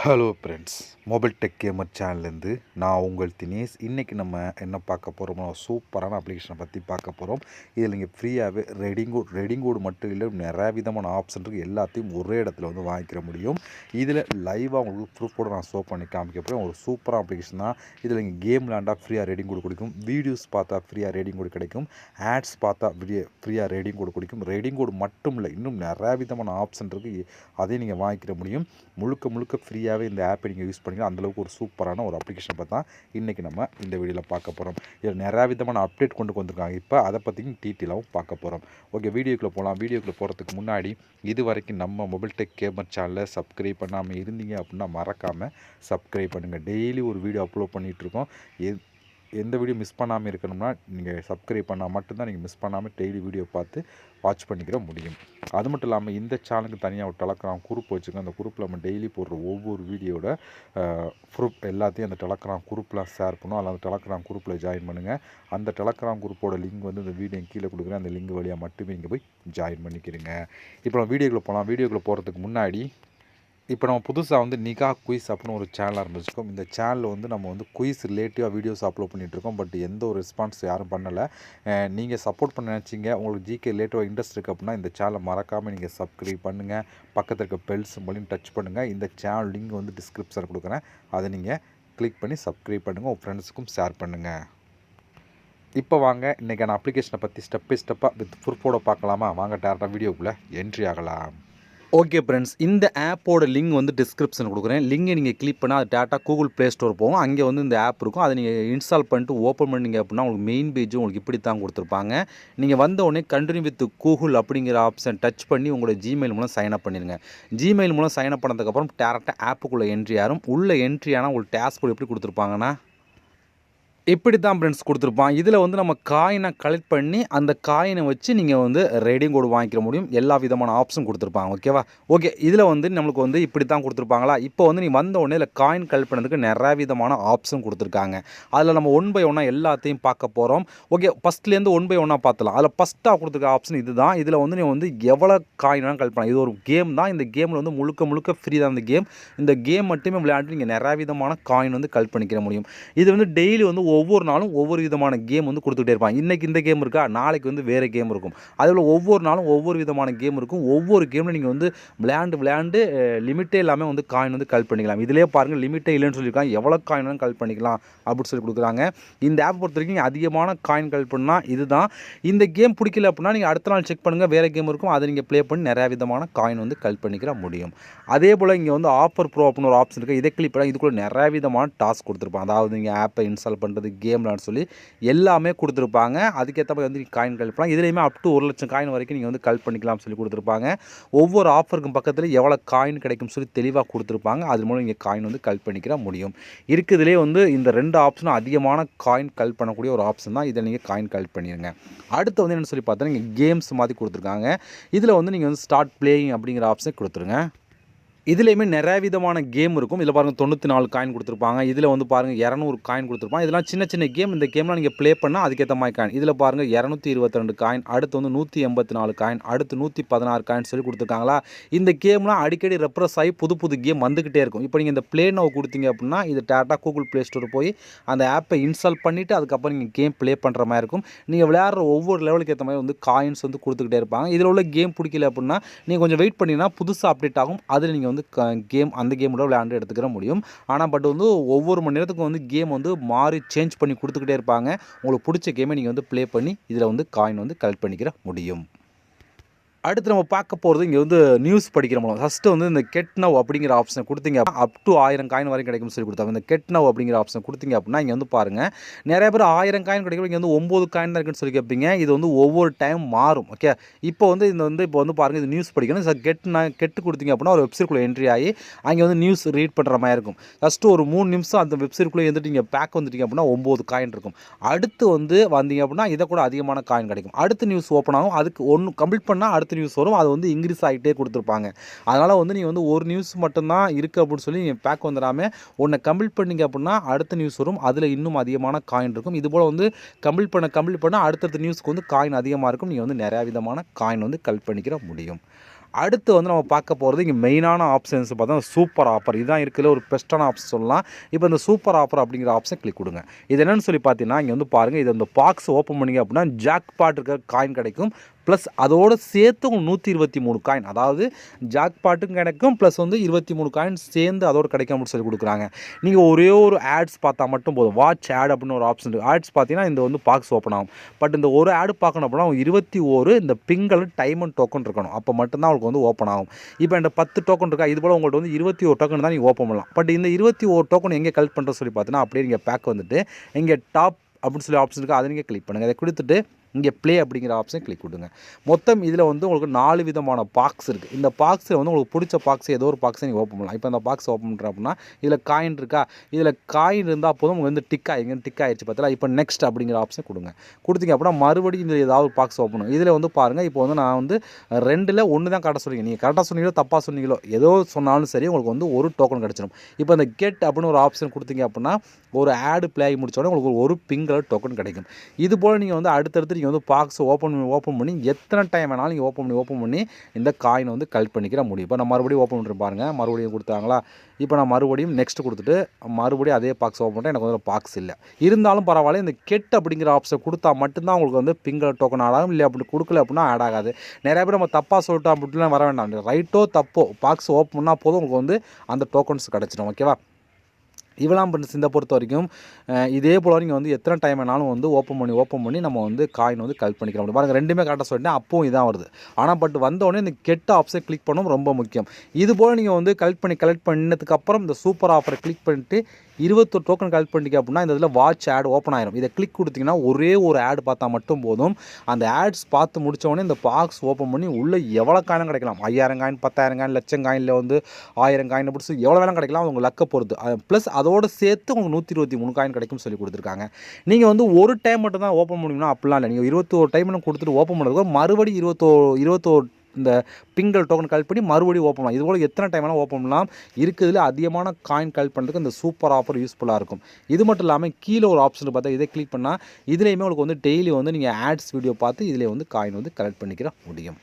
Hello friends, Mobile Tech Gamer சேனல்லேருந்து நான் உங்கள் தினேஷ். இன்றைக்கி நம்ம என்ன பார்க்க போகிறோமோ சூப்பரான அப்ளிகேஷனை பற்றி பார்க்க போகிறோம். இதில் நீங்கள் ஃப்ரீயாகவே ரெடிங்கோடு மட்டும் இல்லை, நிறையா விதமான ஆப்ஷன் இருக்குது. எல்லாத்தையும் ஒரே இடத்துல வந்து வாங்கிக்கிற முடியும். இதில் லைவாக உங்களுக்கு ப்ரூஃபோடு நான் ஷோ பண்ணி காமிக்க போகிறேன். ஒரு சூப்பரான அப்ளிகேஷன் தான். இதில் நீங்கள் கேம் விளாண்டா ஃப்ரீயாக ரெடிங்கோடு கொடுக்கும், வீடியோஸ் பார்த்தா ஃப்ரீயாக ரெடிங்கோடு கிடைக்கும், ஆட்ஸ் பார்த்தா ஃப்ரீயாக ரெடிங்கோடு கொடுக்கும். ரெடிங்கோடு மட்டும் இல்லை, இன்னும் நிறையா விதமான ஆப்ஷன் இருக்குது. அதையும் நீங்கள் வாங்கிக்கிற முடியும். முழுக்க ஃப்ரீயாகவே இந்த ஆப்பை நீங்கள் யூஸ் பண்ணிக்கலாம். அந்தளவுக்கு ஒரு சூப்பரான ஒரு அப்ளிகேஷன் பற்றி தான் இன்றைக்கி நம்ம இந்த வீடியோவில் பார்க்க போகிறோம். இதில் நிறையா விதமான அப்டேட் கொண்டு வந்திருக்காங்க. இப்போ அதை பற்றியும் டீட்டெயிலாகவும் பார்க்க போகிறோம். ஓகே, வீடியோக்குள்ளே போகலாம். வீடியோக்குள்ளே போகிறதுக்கு முன்னாடி இது வரைக்கும் நம்ம மொபைல் டெக் கேமர் சேனலை சப்ஸ்கிரைப் பண்ணாமல் இருந்தீங்க அப்படின்னா மறக்காமல் சப்ஸ்கிரைப் பண்ணுங்கள். டெய்லி ஒரு வீடியோ அப்லோட் பண்ணிகிட்ருக்கோம். எந்த வீடியோ மிஸ் பண்ணாமல் இருக்கணும்னா நீங்கள் சப்ஸ்கிரைப் பண்ணால் மட்டும்தான் நீங்கள் மிஸ் பண்ணாமல் டெய்லி வீடியோ பார்த்து வாட்ச் பண்ணிக்கிற முடியும். அது மட்டும் இல்லாமல் இந்த சேனலுக்கு தனியாக ஒரு டெலகிராம் குரூப் வச்சுருக்கோம். அந்த குரூப்பில் நம்ம டெய்லி போடுற ஒவ்வொரு வீடியோட ப்ரூஃப் எல்லாத்தையும் அந்த டெலகிராம் குரூப்பில் ஷேர் பண்ணுவோம். அதில் அந்த டெலகிராம் குரூப்பில் ஜாயின் பண்ணுங்கள். அந்த டெலகிராம் குரூப்போட லிங்க் வந்து இந்த வீடியோ கீழே கொடுக்குறேன். அந்த லிங்க் வழியாக மட்டுமே இங்கே போய் ஜாயின் பண்ணிக்கிறீங்க. இப்போ நம்ம வீடியோக்குள்ளே போகலாம். வீடியோக்குள்ளே போகிறதுக்கு முன்னாடி இப்போ நம்ம புதுசாக வந்து நிகா குயிஸ் அப்படின்னு ஒரு சேனல் ஆரம்பிச்சிருக்கோம். இந்த சேனலில் வந்து நம்ம வந்து குயிஸ் ரிலேட்டிவாக வீடியோஸ் அப்லோட் பண்ணிகிட்ருக்கோம். பட் எந்த ஒரு ரெஸ்பான்ஸ் யாரும் பண்ணலை. நீங்கள் சப்போர்ட் பண்ண நினச்சிங்க, உங்களுக்கு ஜிகே ரிலேட்டிவாக இன்ட்ரெஸ்ட் இருக்குது அப்படின்னா இந்த சேனலை மறக்காமல் நீங்கள் சப்ஸ்கிரைப் பண்ணுங்கள். பக்கத்தில் இருக்க பெல் சிம்பலையும் டச் பண்ணுங்கள். இந்த சேனல் லிங்க் வந்து டிஸ்கிரிப்ஷனில் கொடுக்குறேன். அதை நீங்கள் கிளிக் பண்ணி சப்ஸ்கிரைப் பண்ணுங்கள். உங்கள் ஃப்ரெண்ட்ஸுக்கும் ஷேர் பண்ணுங்கள். இப்போ வாங்க இன்றைக்கான அப்ளிகேஷனை பற்றி ஸ்டெப் பை ஸ்டெப்பாக வித் ப்ரூஃபோட பார்க்கலாமா? வாங்க டேரெக்டாக வீடியோக்குள்ளே என்ட்ரி ஆகலாம். ஓகே ஃப்ரெண்ட்ஸ், இந்த ஆப்போட லிங்க் வந்து டிஸ்கிரிப்ஷன் கொடுக்குறேன். லிங்கை நீங்கள் கிளிக் பண்ணால் அது டேட்டா கூகுள் ப்ளே ஸ்டோர் போகும். அங்கே வந்து இந்த ஆப் இருக்கும். அதை நீங்கள் இன்ஸ்டால் பண்ணிட்டு ஓப்பன் பண்ணிங்க அப்படின்னா உங்களுக்கு மெயின் பேஜ் உங்களுக்கு இப்படி தான் கொடுத்துருப்பாங்க. நீங்கள் வந்த உடனே கண்டினியூ வித் கூகுள் அப்படிங்கிற ஆப்ஷன் டச் பண்ணி உங்களோட ஜிமெயில் மூலம் சைன் அப் பண்ணிடுங்க. ஜிமெயில் மூலம் சைன் அப் பண்ணதுக்கப்புறம் டேரெக்டாக ஆப்புக்குள்ளே என்ட்ரி ஆகும். உள்ள என்ட்ரி ஆனால் உங்களுக்கு டேஷ்போர்ட் எப்படி கொடுத்துருப்பாங்கன்னா இப்படி தான் ஃப்ரெண்ட்ஸ் கொடுத்துருப்பான். இதில் வந்து நம்ம காயினை கலெக்ட் பண்ணி அந்த காயினை வச்சு நீங்கள் வந்து ரெடிங் கோடு வாங்கிக்க முடியும். எல்லா விதமான ஆப்ஷன் கொடுத்துருப்பாங்க. ஓகேவா? ஓகே, இதில் வந்து நம்மளுக்கு வந்து இப்படி தான் கொடுத்துருப்பாங்களா? இப்போ வந்து நீ வந்த உடனே இதில் காயின் கலெக்ட் பண்ணுறதுக்கு நிறையா விதமான ஆப்ஷன் கொடுத்துருக்காங்க. அதில் நம்ம ஒன் பை ஒன்னாக எல்லாத்தையும் பார்க்க போகிறோம். ஓகே, ஃபஸ்ட்லேருந்து ஒன் பை ஒன்னாக பார்த்துலாம். அதில் ஃபஸ்ட்டாக கொடுத்துருக்க ஆப்ஷன் இது தான். இதில் வந்து நீ வந்து எவ்வளோ காயின் வேணாலும் கலெக்ட் பண்ணலாம். இது ஒரு கேம் தான். இந்த கேமில் வந்து முழுக்க ஃப்ரீ தான். இந்த கேம் மட்டுமே விளையாண்டு நீங்கள் நிறையா விதமான காயின் வந்து கலெக்ட் பண்ணிக்கிற முடியும். இது வந்து டெய்லி வந்து ஒவ்வொரு நாளும் ஒவ்வொரு விதமான கேம் வந்து கொடுத்துக்கிட்டே இருப்பாங்க. இன்றைக்கி இந்த கேம் இருக்கா, நாளைக்கு வந்து வேறு கேம் இருக்கும். அதில் ஒவ்வொரு நாளும் ஒவ்வொரு விதமான கேம் இருக்கும். ஒவ்வொரு கேமில் நீங்கள் வந்து விளையாண்டு லிமிட்டே இல்லாமல் வந்து காயின் வந்து கலெக்ட் பண்ணிக்கலாம். இதிலே பாருங்கள், லிமிட்டே இல்லைன்னு சொல்லியிருக்காங்க. எவ்வளோ காயின் வேணும் கலெக்ட் பண்ணிக்கலாம் அப்படின்னு சொல்லி கொடுக்குறாங்க. இந்த ஆப் பொறுத்த வரைக்கும் அதிகமான காயின் கலெக்ட் பண்ணால் இதுதான். இந்த கேம் பிடிக்கல அப்படின்னா நீங்கள் அடுத்த நாள் செக் பண்ணுங்கள், வேறு கேம் இருக்கும். அதை நீங்கள் ப்ளே பண்ணி நிறையா விதமான காயின் வந்து கலெக்ட் பண்ணிக்கிற முடியும். அதே போல் இங்கே வந்து ஆஃபர் ப்ரோ அப்படின்னு ஒரு ஆப்ஷன் இருக்குது. இதை கிளிக் பண்ணால் இதுக்குள்ள நிறையா விதமான டாஸ்க் கொடுத்துருப்பாங்க. அதாவது நீங்கள் ஆப்பை இன்ஸ்டால் பண்ணுறது, கேம் விளாட சொல்லி எல்லாமே கொடுத்துருப்பாங்க. அதுக்கேற்ற மாதிரி வந்து காயின் கலெக்ட் பண்ணலாம். இதுலேயுமே அப் டு 1,00,000 காயின் வரைக்கும் நீங்கள் வந்து கலெக்ட் பண்ணிக்கலாம் சொல்லி கொடுத்துருப்பாங்க. ஒவ்வொரு ஆஃபருக்கும் பக்கத்தில் எவ்வளோ காயின் கிடைக்கும் சொல்லி தெளிவாக கொடுத்துருப்பாங்க. அது மூலம் நீங்கள் காயின் வந்து கலெக்ட் பண்ணிக்கிற முடியும். இருக்குதுலே வந்து இந்த 2 ஆப்ஷனும் அதிகமான காயின் கலெக்ட் பண்ணக்கூடிய ஒரு ஆப்ஷன் தான். இதில் நீங்கள் காயின் கலெக்ட் பண்ணிடுங்க. அடுத்து வந்து என்னென்னு சொல்லி பார்த்தா நீங்கள் கேம்ஸ் மாதிரி கொடுத்துருக்காங்க. இதில் வந்து நீங்கள் வந்து ஸ்டார்ட் பிளேயிங் அப்படிங்கிற ஆப்ஷன் கொடுத்துருங்க. இதுலேயுமே நிறைய விதமான கேம் இருக்கும். இதில் பாருங்கள் 94 காயின் கொடுத்துருப்பாங்க. இதில் வந்து பாருங்கள் 200 காயின் கொடுத்துருப்பாங்க. இதெல்லாம் சின்ன கேம். இந்த கேம்லாம் நீங்கள் ப்ளே பண்ணால் அதுக்கேற்ற மாதிரி காயின். இதில் பாருங்கள் 222 காயின், அடுத்து வந்து 184 காயின், அடுத்து 116 காயின் சொல்லி கொடுத்துருக்காங்களா? இந்த கேம்லாம் அடிக்கடி ரெப்ரஸ் ஆகி புது கேம் வந்துக்கிட்டே இருக்கும். இப்போ நீங்கள் இந்த ப்ளே நவ் கொடுத்தீங்க அப்படின்னா இது டேரெக்டாக கூகுள் ப்ளே ஸ்டோர் போய் அந்த ஆப்பை இன்ஸ்டால் பண்ணிவிட்டு அதுக்கப்புறம் நீங்கள் கேம் ப்ளே பண்ணுற மாதிரி இருக்கும். நீங்கள் விளையாடுற ஒவ்வொரு லெவலுக்கு ஏற்ற மாதிரி வந்து காயின்ஸ் வந்து கொடுத்துக்கிட்டே இருப்பாங்க. இதில் உள்ள கேம் பிடிக்கல அப்படின்னா நீங்கள் கொஞ்சம் வெயிட் பண்ணிங்கன்னா புதுசாக அப்டேட் ஆகும். அதில் நீங்கள் வந்து கேம் அந்த கேமோட விளையாண்டு எடுத்துக்கிற முடியும். ஆனால் பட் வந்து ஒவ்வொரு மணி நேரத்துக்கும் வந்து கேம் வந்து மாறி சேஞ்ச் பண்ணி கொடுத்துக்கிட்டே இருப்பாங்க. உங்களுக்கு பிடிச்ச கேமை நீங்கள் வந்து ப்ளே பண்ணி இதில் வந்து காயின் வந்து கலெக்ட் பண்ணிக்கிற முடியும். அடுத்து நம்ம பார்க்க போகிறது இங்கே வந்து நியூஸ் படிக்கிற மூலம். ஃபஸ்ட்டு வந்து இந்த கெட் நவ் அப்படிங்கிற ஆப்ஷன் கொடுத்தீங்க அப் டு 1000 காயின் வரைக்கும் கிடைக்கும்னு சொல்லி கொடுத்தாங்க. இந்த கெட் நவ் அப்படிங்கிற ஆப்ஷன் கொடுத்தீங்க அப்படின்னா இங்கே வந்து பாருங்கள், நிறைய பேர் 1000 காயின் கிடைக்கும், இங்கே வந்து 9 காயின் தான் இருக்குன்னு சொல்லி கேட்பீங்க. இது வந்து ஒவ்வொரு டைம் மாறும். ஓகே, இப்போ வந்து பாருங்கள், இது நியூஸ் படிக்கணும். கெட்டு கொடுத்தீங்க அப்படின்னா ஒரு வெப்சைட்குள்ளே என்ட்ரி ஆகி அங்கே வந்து நியூஸ் ரீட் பண்ணுற மாதிரி இருக்கும். ஃபஸ்ட்டு ஒரு 3 நிமிஷம் அந்த வெப்சைட்குள்ளே இருந்துட்டு நீங்கள் பேக் வந்துட்டீங்க அப்படின்னா 9 காயின் இருக்கும். அடுத்து வந்து வந்தீங்க அப்படின்னா இதை கூட அதிகமான காயின் கிடைக்கும். அடுத்து நியூஸ் ஓப்பன் ஆகும். அதுக்கு ஒன்று கம்ப்ளீட் பண்ணால் அடுத்த நியூஸ் வரும். அது வந்து இன்க்ரீஸ் ஆகிட்டே கொடுத்துருப்பாங்க. அதனால் வந்து நீங்கள் வந்து ஒரு நியூஸ் மட்டும்தான் இருக்குது அப்படின்னு சொல்லி நீங்கள் பேக் வந்துடாமல் ஒன்றை கம்ப்ளீட் பண்ணிங்க அப்படின்னா அடுத்த நியூஸ் வரும். அதில் இன்னும் அதிகமான காயின் இருக்கும். இதுபோல் வந்து கம்ப்ளீட் பண்ண அடுத்தடுத்த நியூஸ்க்கு வந்து காயின் அதிகமாக இருக்கும். நீங்கள் வந்து நிறையா விதமான காயின் வந்து கலெக்ட் பண்ணிக்கிற முடியும். அடுத்து வந்து நம்ம பார்க்க போகிறது இங்கே மெயினான ஆப்ஷன்ஸ் பார்த்தா சூப்பர் ஆஃபர் இதுதான் இருக்கிறதுல ஒரு பெஸ்ட்டான ஆப்ஷன் சொல்லலாம். இப்போ இந்த சூப்பர் ஆஃபர் அப்படிங்கிற ஆப்ஷன் கிளிக் கொடுங்க. இது என்னென்னு சொல்லி பார்த்தீங்கன்னா இங்கே வந்து பாருங்கள், இது இந்த பாக்ஸ் ஓப்பன் பண்ணிங்க அப்படின்னா ஜாக்பாட் இருக்கிற காயின் கிடைக்கும். ப்ளஸ் அதோடு சேர்த்து 123 காயின், அதாவது ஜாக்பாட்டும் கிடைக்கும் ப்ளஸ் வந்து 23 காயின் சேர்ந்து அதோடு கிடைக்கும் அப்படின்னு சொல்லி கொடுக்குறாங்க. நீங்கள் ஒரே ஒரு ஆட்ஸ் பார்த்தா மட்டும் போதும். வாட்ச் ஆட் அப்படின்னு ஒரு ஆப்ஷன் இருக்குது. ஆட்ஸ் பார்த்தீங்கன்னா இந்த வந்து பாக்ஸ் ஓப்பன் ஆகும். பட் இந்த ஒரு ஆடு பார்க்கணும் அப்படின்னா 21 இந்த பிங்கல் டைமண்ட் டோக்கன் இருக்கணும். அப்போ மட்டும்தான் உங்களுக்கு வந்து ஓப்பன் ஆகும். இப்போ இந்த 10 டோக்கன் இருக்கா, இது போல் உங்கள்கிட்ட வந்து 21 டோக்கன் தான் நீங்கள் ஓப்பன் பண்ணலாம். பட் இந்த 21 டோக்கன் எங்கே கலெக்ட் பண்ணுறது சொல்லி பார்த்தீங்கன்னா அப்படியே நீங்கள் பேக் வந்துட்டு இங்கே டாப் அப்படின்னு சொல்லி ஆப்ஷன் இருக்குது, அதை நீங்கள் கிளிக் பண்ணுங்கள். அதை கொடுத்துட்டு இங்கே ப்ளே அப்படிங்கிற ஆப்ஷன் கிளிக் கொடுங்க. மொத்தம் இதில் வந்து உங்களுக்கு 4 விதமான பாக்ஸ் இருக்குது. இந்த பாக்ஸில் வந்து உங்களுக்கு பிடிச்ச பாக்ஸ் ஏதோ ஒரு பாக்ஸை நீங்கள் ஓப்பன் பண்ணலாம். இப்போ இந்த பாக்ஸ் ஓப்பன் பண்ணுறேன் அப்படின்னா இதில் காயின் இருக்கா, இதில் காயின் இருந்தால் போதும் உங்களுக்கு வந்து டிக் ஆகிடுச்சு பார்த்தீங்களா. இப்போ நெக்ஸ்ட் அப்படிங்கிற ஆப்ஷன் கொடுங்க. கொடுத்தீங்க அப்படின்னா மறுபடியும் இதில் ஏதாவது பாக்ஸ் ஓப்பன் பண்ணும். இதில் வந்து பாருங்கள், இப்போ வந்து நான் வந்து 2ல் 1 தான் கரெக்டாக சொன்னீங்க. நீங்கள் கரெக்டாக சொன்னீங்களோ தப்பாக சொன்னீங்களோ ஏதோ சொன்னாலும் சரி உங்களுக்கு வந்து ஒரு டோக்கன் கிடச்சிடும். இப்போ இந்த கெட் அப்படின்னு ஒரு ஆப்ஷன் கொடுத்தீங்க அப்படின்னா ஒரு ஆடு ப்ளே ஆகி முடிச்சோடனே உங்களுக்கு ஒரு பிங்கல் டோக்கன் கிடைக்கும். இது போல் நீங்கள் வந்து அடுத்தடுத்து நீங்கள் வந்து பாக்ஸ் ஓப்பன் பண்ணி எத்தனை டைம் வேணாலும் நீங்கள் ஓப்பன் பண்ணி இந்த காயினை வந்து கலெக்ட் பண்ணிக்கிற முடியும். இப்போ நான் மறுபடியும் ஓப்பன் பண்ணுறேன் பாருங்கள், மறுபடியும் கொடுத்தாங்களா. இப்போ நான் மறுபடியும் நெக்ஸ்ட் கொடுத்துட்டு மறுபடியும் அதே பாக்ஸ் ஓப்பன் பண்ணிட்டு எனக்கு வந்து பாக்ஸ் இல்லை. இருந்தாலும் பரவாயில்ல, இந்த கெட் அப்படிங்கிற ஆப்ஷன் கொடுத்தா மட்டும்தான் உங்களுக்கு வந்து பிங்கல் டோக்கன் ஆட் ஆகும். இல்லை அப்படி கொடுக்கல அப்படின்னா ஆட் ஆகாது. நிறைய பேர் நம்ம தப்பாக சொல்லிட்டோம் அப்படின்லாம் வர வேண்டாம். ரைட்டோ தப்போ பாக்ஸ் ஓப்பன் பண்ணால் போதும் உங்களுக்கு வந்து அந்த டோக்கன்ஸ் கிடச்சிடும். ஓகேவா. இவெல்லாம் இந்த பொறுத்த வரைக்கும் இதே போல் நீங்கள் வந்து எத்தனை டைம் வேணாலும் வந்து ஓப்பன் பண்ணி நம்ம வந்து காயின் வந்து கலெக்ட் பண்ணிக்கிறோம். அப்படி பாருங்கள், ரெண்டுமே கரெக்டாக சொல்லிட்டேன். அப்பவும் இதான் வருது. ஆனால் பட் வந்தோடனே இந்த கெட்ட ஆப்ஷன் கிளிக் பண்ணணும், ரொம்ப முக்கியம். இது போல் நீங்கள் வந்து கலெக்ட் பண்ணதுக்கப்புறம் இந்த சூப்பர் ஆஃபரை கிளிக் பண்ணிட்டு 21 டோக்கன் கலெக்ட் பண்ணிக்க அப்படின்னா இந்த இதில் வாட்ச் ஆட் ஓப்பன் ஆயிரும். இதை கிளிக் கொடுத்தீங்கன்னா ஒரே ஒரு ஆட் பார்த்தா மட்டும் போதும். அந்த ஆட்ஸ் பார்த்து முடித்தவொடனே இந்த பாக்ஸ் ஓப்பன் பண்ணி உள்ளே எவ்வளோ காயினும் கிடைக்கலாம். 5000 காயின், 10,000 காயின், லட்சம் காயினில் வந்து 1000 காயின் பிடிச்சி எவ்வளோ வேணாலும் கிடைக்கலாம். உங்கள் லக்கை பொறுத்து. ப்ளஸ் அதோடு சேர்த்து உங்களுக்கு 123 காயின் கிடைக்கும் சொல்லி கொடுத்துருக்காங்க. நீங்கள் வந்து ஒரு டைம் மட்டும் தான் ஓப்பன் பண்ணணும்னா அப்படிலாம் இல்லை. நீங்கள் 21 டைம் கொடுத்துட்டு ஓப்பன் பண்ணுறதுக்கு மறுபடியும் 21 இந்த பிங்கல் டோக்கன் கலெக்ட் பண்ணி மறுபடியும் ஓப்பன் பண்ணலாம். இதுபோல் எத்தனை டைம் வேணால் ஓப்பன் பண்ணலாம். இருக்கிறதுல அதிகமான காயின் கலெக்ட் பண்ணுறதுக்கு இந்த சூப்பர் ஆஃபர் யூஸ்ஃபுல்லாக இருக்கும். இது மட்டும் இல்லாமல் கீழே ஒரு ஆப்ஷன் பார்த்தா இதை கிளிக் பண்ணால் இதுலேயுமே உங்களுக்கு வந்து டெய்லி வந்து நீங்கள் ஆட்ஸ் வீடியோ பார்த்து இதில் வந்து காயின் வந்து கலெக்ட் பண்ணிக்கிற முடியும்.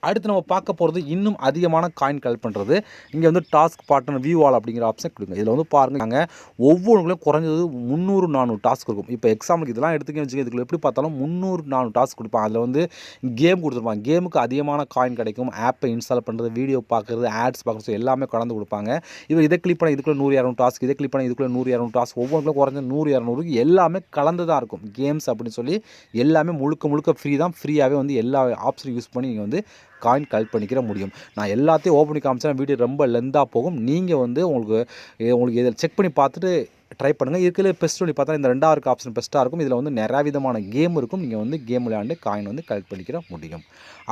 அடுத்து நம்ம பார்க்க போகிறது இன்னும் அதிகமான காயின் கலெக்ட் பண்ணுறது. இங்கே வந்து டாஸ்க் பார்ட்னர் வியூ ஆல் அப்படிங்கிற ஆப்ஷன் கொடுங்க. இதில் வந்து பாருங்கள், நாங்கள் ஒவ்வொன்றுலையும் குறைஞ்சது 300-400 டாஸ்க் இருக்கும். இப்போ எக்ஸாம்பிளுக்கு இதெல்லாம் எடுத்துக்கன்னு வச்சுக்கோங்க, இதுக்குள்ள எப்படி பார்த்தாலும் 300-400 டாஸ்க் கொடுப்பாங்க. அதில் வந்து கேம் கொடுத்துருப்பாங்க. கேமுக்கு அதிகமான காயின் கிடைக்கும். ஆப்பை இன்ஸ்டால் பண்ணுறது, வீடியோ பார்க்குறது, ஆட்ஸ் பார்க்குறது எல்லாமே கலந்து கொடுப்பாங்க. இதை கிளிக் பண்ண இதுக்குள்ளே 100-200 டாஸ்க், இதை கிளிக் பண்ண இதுக்குள்ளே 100-200 டாஸ்க், ஒவ்வொன்றுக்கும் குறைஞ்ச 100-200 எல்லாமே கலந்து தான் இருக்கும். கேம்ஸ் அப்படின்னு சொல்லி எல்லாமே முழுக்க ஃப்ரீ தான். ஃப்ரீயாகவே வந்து எல்லா ஆப்ஷனும் யூஸ் பண்ணி நீங்கள் வந்து காயின் கலெக்ட் பண்ணிக்கிற முடியும். நான் எல்லாத்தையும் ஓப்பன் பண்ணி காமிச்சேன், வீடியோ ரொம்ப லென்த்தாக போகும். நீங்கள் வந்து உங்களுக்கு இதை செக் பண்ணி பார்த்துட்டு ட்ரை பண்ணுங்கள். இருக்கிற பெஸ்ட் சொல்லி பார்த்தா இந்த 2வது ஆப்ஷன் பெஸ்ட்டாக இருக்கும். இதில் வந்து நிறையா விதமான கேம் இருக்கும். நீங்கள் வந்து கேம் விளையாண்டு காயின் வந்து கலெக்ட் பண்ணிக்கிற முடியும்.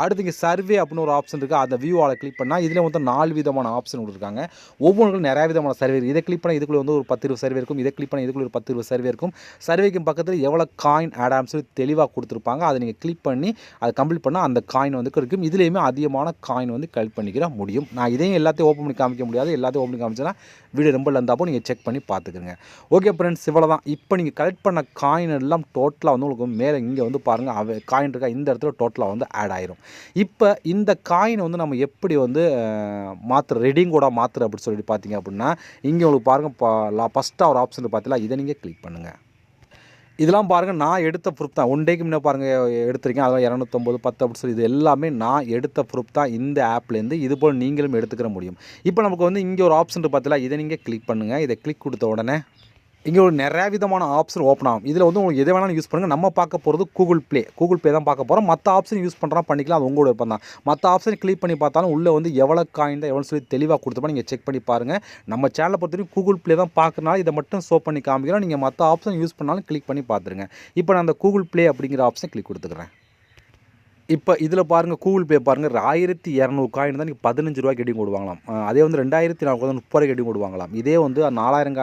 அடுத்து இங்கே சர்வே அப்படின்னு ஒரு ஆப்ஷன் இருக்குது. அந்த வியூ ஆளை கிளிக் பண்ணால் இதில் வந்து 4 விதமான ஆப்ஷன் கொடுத்துருக்காங்க. ஒவ்வொன்றுக்கும் நிறையா விதமான சர்வே. இதை கிளிக் பண்ணால் இதுக்குள்ளே வந்து ஒரு 10-20 சர்வே இருக்கும். இதை கிளிக் பண்ணால் இதுக்குள்ளே ஒரு 10-20 சர்வே இருக்கும். சர்வேக்கு பக்கத்தில் எவ்வளோ காயின் ஆட் ஆகும் சொல்லி தெளிவாக கொடுத்துருப்பாங்க. அதை நீங்கள் கிளிக் பண்ணி அதை கம்ப்ளீட் பண்ணால் அந்த காயின் வந்து இருக்கும். இதுலேயுமே அதிகமான காயின் வந்து கலெக்ட் பண்ணிக்கிற முடியும். நான் இதையும் எல்லாத்தையும் ஓப்பன் பண்ணி காமிக்க முடியாது. எல்லாத்தையும் ஓப்பன் பண்ணி காமிச்சேன்னா வீடியோ ரொம்ப லெந்தாப்போ நீங்கள் செக் பண்ணி பார்த்துக்குங்க. ஓகே ஃப்ரெண்ட்ஸ், இவ்வளோ தான். இப்போ நீங்கள் கலெக்ட் பண்ண காயின் எல்லாம் டோட்டலாக வந்து உங்களுக்கு மேலே இங்கே வந்து பாருங்கள், காயின் இருக்கா இந்த இடத்துல டோட்டலாக வந்து ஆட் ஆயிரும். இப்போ இந்த காயின் வந்து நம்ம எப்படி வந்து ரெடிங் கூட மாற்றுற அப்படின்னு சொல்லிட்டு பார்த்தீங்க அப்படின்னா இங்கே உங்களுக்கு பாருங்கள், ஃபஸ்ட்டாக ஒரு ஆப்ஷன் பார்த்தீங்களா, இதை நீங்கள் கிளிக் பண்ணுங்கள். இதெல்லாம் பாருங்கள், நான் எடுத்த ப்ரூஃப் தான். 1 டேக்கு முன்னே பாருங்கள் எடுத்திருக்கேன். அதெல்லாம் 250 10 அப்படின்னு சொல்லி இது எல்லாமே நான் எடுத்த ப்ரூஃப் தான் இந்த ஆப்லேருந்து. இது போல் நீங்களும் எடுத்துக்கிற முடியும். இப்போ நமக்கு வந்து இங்கே ஒரு ஆப்ஷன் பார்த்தீங்களா, இதை நீங்கள் கிளிக் பண்ணுங்கள். இதை கிளிக் கொடுத்த உடனே இங்கே ஒரு நிறையா விதமான ஆப்ஷன் ஓப்பன் ஆகும். இதில் வந்து உங்களுக்கு எதை வேணாலும் யூஸ் பண்ணுங்கள். நம்ம பார்க்க போகிறது கூகுள் ப்ளே தான் பார்க்க போகிறோம். மற்ற ஆப்ஷன் யூஸ் பண்ணுறா பண்ணிக்கலாம், அது உங்களோட விருப்பம் தான். மற்ற ஆப்ஷன் கிளிக் பண்ணி பார்த்தாலும் உள்ளே வந்து எவ்வளோ காயின் தான் எவ்வளோ சொல்லி தெளிவாக கொடுத்தப்போ நீங்கள் செக் பண்ணி பாருங்கள். நம்ம சேனலை பொறுத்த வரைக்கும் கூகுள் ப்ளே தான் பார்க்கறனால இதை மட்டும் ஷோ பண்ணி காமிக்கிறோம். நீங்கள் மற்ற ஆப்ஷன் யூஸ் பண்ணாலும் கிளிக் பண்ணி பார்த்துருங்க. இப்போ நான் அந்த கூகுள் ப்ளே அப்படிங்கிற ஆப்ஷன் கிளிக் கொடுத்துக்கிறேன். இப்போ இதில் பாருங்கள், கூகுள் பே பாருங்கள், 1200 காயின் தான் நீங்கள் 15 ரூபாய்க்கு எடிங் கொடுவாங்களாம். அதே வந்து 2400 வந்து 30 ரூபாய்க்கு எடிங் கொடுவாங்களாம். இதே வந்து 4000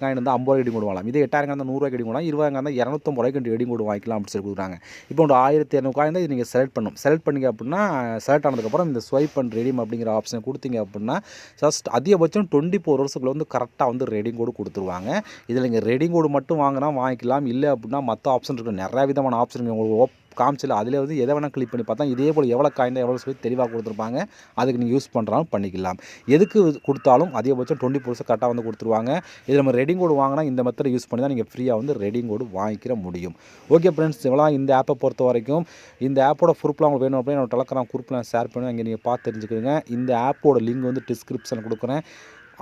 காயின் வந்து 50 ரூபாய்க்கு எடிங் கொடுவாங்களாம். இதே 8000 காயின் தான் 100 ரூபாய்க்கு எடிங் கொடுவாங்க. 20000 தான் 250 ரூபாய்க்கு எடிங் கொடு வாங்கிக்கலாம் அப்படின்னு சொல்லி கொடுக்குறாங்க. இப்போ ஒரு 1200 காயின் தான் இது நீங்கள் செலக்ட் பண்ணணும். செலக்ட் பண்ணிங்க அப்படின்னா செலக்ட் ஆனதுக்கப்புறம் இந்த ஸ்வைப் அண்ட் ரெடீம் அப்படிங்கிற ஆப்ஷன் கொடுத்தீங்க அப்படின்னா ஜஸ்ட் அதிகபட்சம் 24 ஹவர்ஸுக்குள்ள வந்து கரெக்டாக வந்து ரெடிங் கோடு கொடுத்துருவாங்க. இதில் நீங்கள் ரெடிங் கோடு மட்டும் வாங்கினா வாங்கிக்கலாம். இல்லை அப்படின்னா மற்ற ஆப்ஷன் இருக்குது, நிறையா விதமான ஆப்ஷன் உங்களுக்கு காமிச்சல அதில் வந்து எதை வேணால் கிளிக் பண்ணி பார்த்தா இதே போல் எவ்வளோ காயின் எவ்வளோ சொல்லி தெளிவாக கொடுத்துருப்பாங்க. அதுக்கு நீங்கள் யூஸ் பண்ணுறாலும் பண்ணிக்கலாம். எதுக்கு கொடுத்தாலும் அதிகபட்சம் 20% கரெக்டாக வந்து கொடுத்துருவாங்க. இதில் நம்ம ரெடிங் கோடு வாங்கினா இந்த மெத்தடை யூஸ் பண்ணி தான் நீங்கள் ஃப்ரீயாக வந்து ரெடிங் கோடு வாங்கிக்கிற முடியும். ஓகே ஃப்ரெண்ட்ஸ், இவ்வளோ இந்த ஆப்பை பொறுத்த வரைக்கும். இந்த ஆப்போட ப்ரூஃப்லாம் உங்களுக்கு வேணும் அப்படின்னா என்னோட டெலகிராம் குரூப்பில் நான் ஷேர் பண்ணுவேன். அங்கே நீங்கள் பார்த்து தெரிஞ்சுக்கிறீங்க. இந்த ஆப்போட லிங்க் வந்து டிஸ்கிரிப்ஷனில் கொடுக்குறேன்.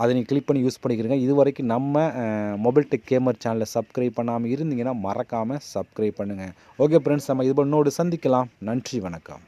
அதை நீங்கள் கிளிக் பண்ணி யூஸ் பண்ணிக்கிறீங்க. இது வரைக்கும் நம்ம மொபைல் டெக் கேமர் சேனலை சப்ஸ்கிரைப் பண்ணாமல் இருந்தீங்கன்னா மறக்காமல் சப்ஸ்கிரைப் பண்ணுங்கள். ஓகே ஃப்ரெண்ட்ஸ், நம்ம இது இன்னொரு சந்திக்கலாம். நன்றி, வணக்கம்.